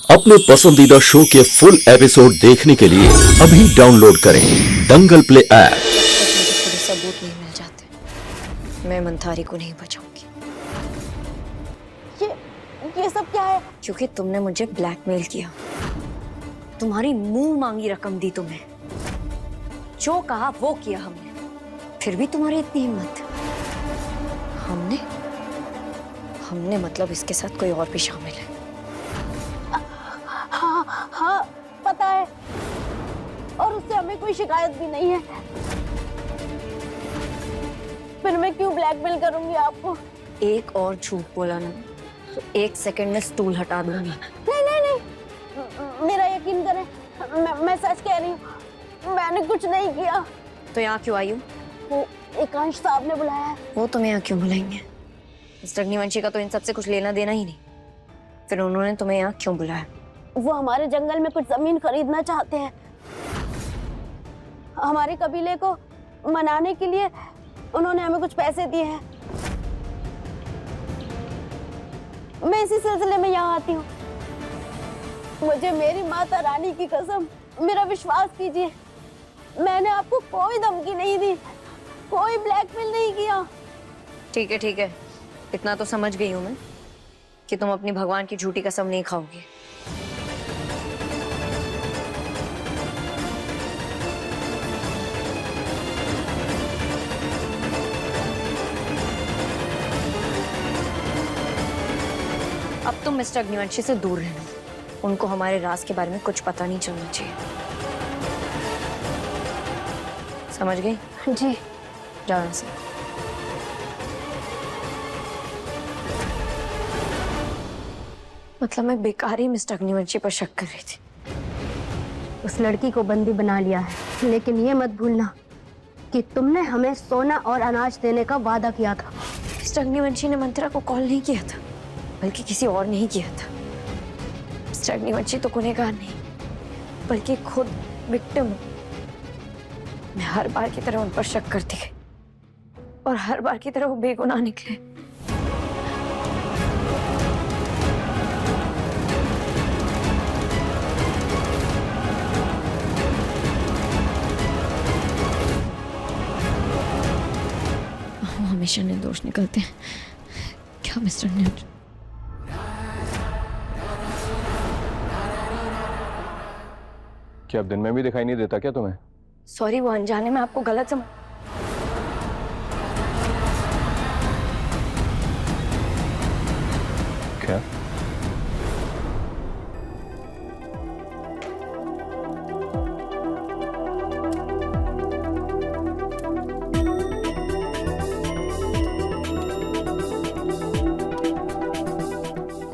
अपने पसंदीदा शो के फुल एपिसोड देखने के लिए अभी डाउनलोड करें दंगल प्ले ऐप। मुझे पूरे सबूत नहीं मिल जाते, मैं मंथारी को नहीं बचाऊंगी। ये सब क्या है? क्योंकि तुमने मुझे ब्लैकमेल किया, तुम्हारी मुंह मांगी रकम दी तुम्हें, जो कहा वो किया हमने, फिर भी तुम्हारी इतनी हिम्मत। हमने मतलब इसके साथ कोई और भी शामिल है। हाँ पता है, और उससे हमें कोई शिकायत भी नहीं है। फिर मैं क्यों ब्लैकमेल करूंगी आपको? एक और झूठ बोला ना तो 1 सेकंड में स्टूल हटा दूंगी। नहीं, मेरा यकीन करें, मैं सच कह रही हूँ, मैंने कुछ नहीं किया। तो यहाँ क्यों आई हो? वो एकांश साहब ने बुलाया है। वो तुम्हें यहाँ क्यों बुलाएंगे? मिस्टर अग्निवंशी का तो इन सबसे कुछ लेना देना ही नहीं, फिर उन्होंने तुम्हें यहाँ क्यों बुलाया? वो हमारे जंगल में कुछ जमीन खरीदना चाहते हैं। हमारे कबीले को मनाने के लिए उन्होंने हमें कुछ पैसे दिए हैं। मैं इसी सिलसिले में यहाँ आती हूँ। मुझे मेरी माता रानी की कसम, मेरा विश्वास कीजिए, मैंने आपको कोई धमकी नहीं दी, कोई ब्लैकमेल नहीं किया। ठीक है, इतना तो समझ गई हूँ मैं कि तुम अपनी भगवान की झूठी कसम नहीं खाओगी। अब तुम मिस्टर अग्निवंशी से दूर रहना, उनको हमारे राज के बारे में कुछ पता नहीं चलना चाहिए, समझ गई? जी। जाओ यहाँ से। मतलब मैं बेकार ही मिस्टर अग्निवंशी पर शक कर रही थी। उस लड़की को बंदी बना लिया है, लेकिन ये मत भूलना कि तुमने हमें सोना और अनाज देने का वादा किया था। मिस्टर अग्निवंशी ने मंत्रा को कॉल नहीं किया था, बल्कि किसी और ने ही किया था। मिस्टर अग्निवंशी तो गुनहगार नहीं, बल्कि खुद विक्टिम। मैं हर बार की तरह उन पर शक करती गई और हर बार की तरह वो बेगुनाह निकले। हम हमेशा निर्दोष निकलते हैं क्या मिस्टर अग्निवंशी? क्या अब दिन में भी दिखाई नहीं देता क्या तुम्हें? सॉरी, वो अनजाने में आपको गलत समझ। क्या?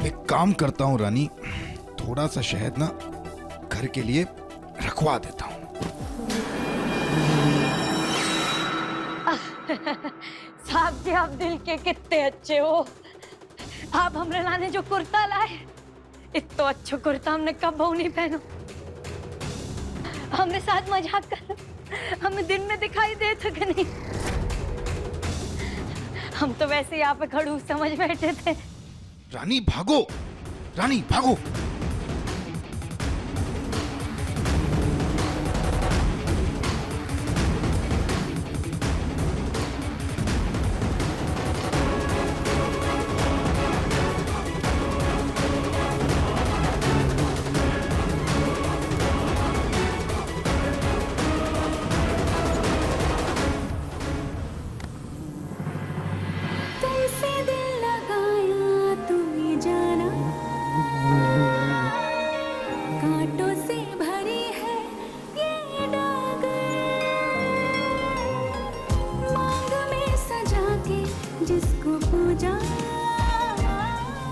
एक काम करता हूँ रानी, थोड़ा सा शहद ना घर के लिए रखवा देता हूँ। साहब जी, आप दिल के कितने अच्छे हो। आप हमरे लाने जो कुर्ता लाए, इतना अच्छा कुर्ता हमने कब नहीं पहनो। हमरे साथ मजाक कर, हमें दिन में दिखाई दे था कि नहीं? हम तो वैसे यहाँ पे खड़ूस समझ बैठे थे। रानी भागो, रानी भागो।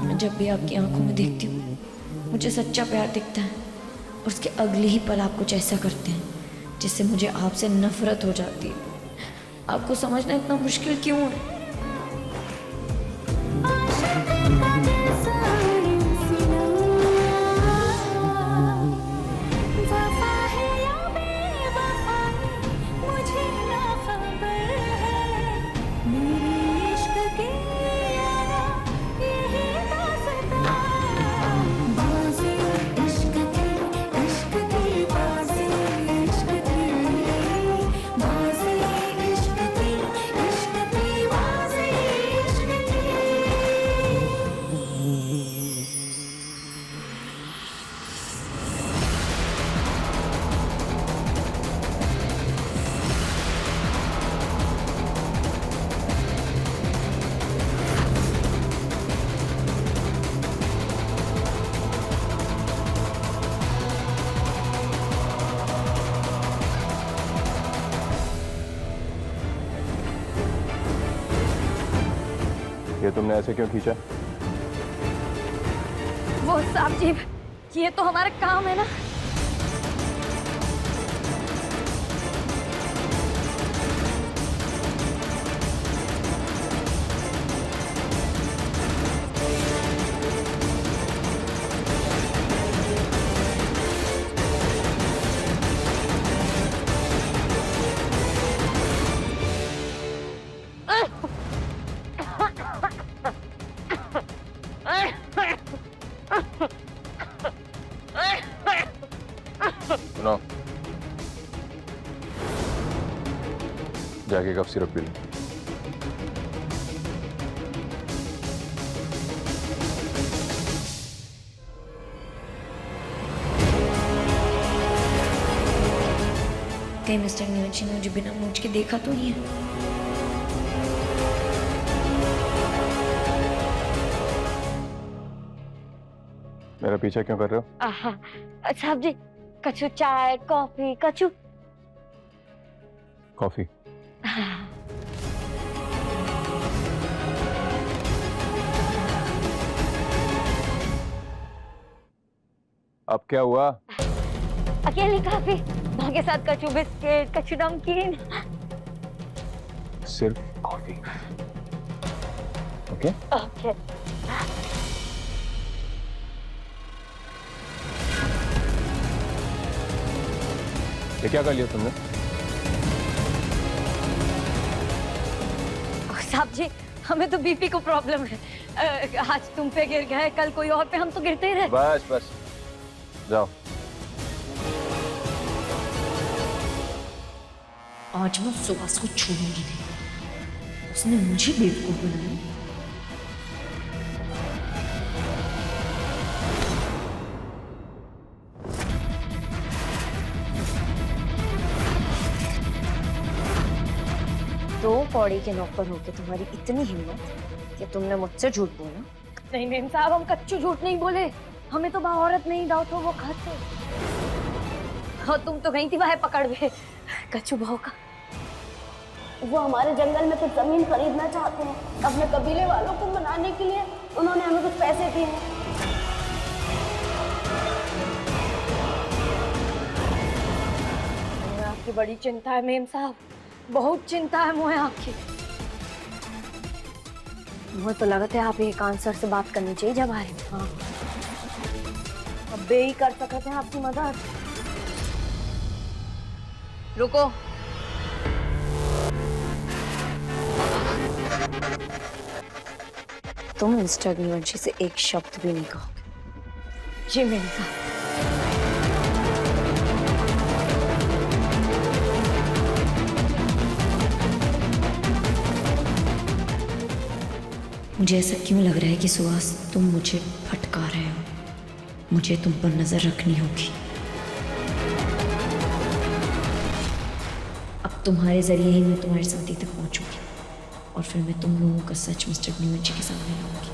मैं जब भी आपकी आंखों में देखती हूँ, मुझे सच्चा प्यार दिखता है, और उसके अगले ही पल आप कुछ ऐसा करते हैं जिससे मुझे आपसे नफरत हो जाती है। आपको समझना इतना मुश्किल क्यों है? तुमने ऐसे क्यों खींचा? वो साहब जी, ये तो हमारा काम है ना। सुनो, जाके कफ सिरप पी लो। कहीं मिस्टर नीरज ने मुझे बिना मूछ के देखा तो नहीं है? मेरा पीछा क्यों कर रहे हो? साहब जी, कछु चाय कॉफी कछु। कॉफी? अब क्या हुआ? अकेली कॉफी, माँ के साथ कछु बिस्किट कछु नमकीन। सिर्फ कॉफी। ओके? ओके। ये क्या कर लिया तुमने? साहब जी, हमें तो बीपी को प्रॉब्लम है। आज तुम पे गिर गए, कल कोई और पे, हम तो गिरते ही रहे। बस बस, जाओ। आज मैं सुहास को छोड़ूंगी नहीं। उसने मुझे बेवकूफ बनाया। दो पौड़ी के नौकर होके तुम्हारी इतनी हिम्मत कि तुमने मुझसे झूठ बोला? नहीं मेम साहब, हम कच्चू झूठ नहीं बोले। हमें तो वहाँ औरत नहीं डाउट हो, वो खाते। और तुम तो गई थी वहाँ पकड़ में कच्चू भाव का। वो हमारे जंगल में कुछ जमीन खरीदना चाहते हैं अपने कबीले वालों को मनाने के लिए। उन्होंने हमें कुछ पैसे दिए हैं। मुझे आपकी बड़ी चिंता है मेम साहब, बहुत चिंता है मुझे आपकी। मुझे तो लगता है आप एक आंसर से बात करनी चाहिए जब आए। हाँ, अब बे ही कर सकते हैं आपकी मदद। रुको। तुम मिस्टर अग्निवंशी से एक शब्द भी नहीं कहोगे। जी मेम साहब। मुझे ऐसा क्यों लग रहा है कि सुहास तुम मुझे भटका रहे हो? मुझे तुम पर नजर रखनी होगी। अब तुम्हारे जरिए ही मैं तुम्हारी शादी तक पहुंचूंगी और फिर मैं तुम लोगों का सच मिस्टर अग्निवंशी के सामने लाऊंगी।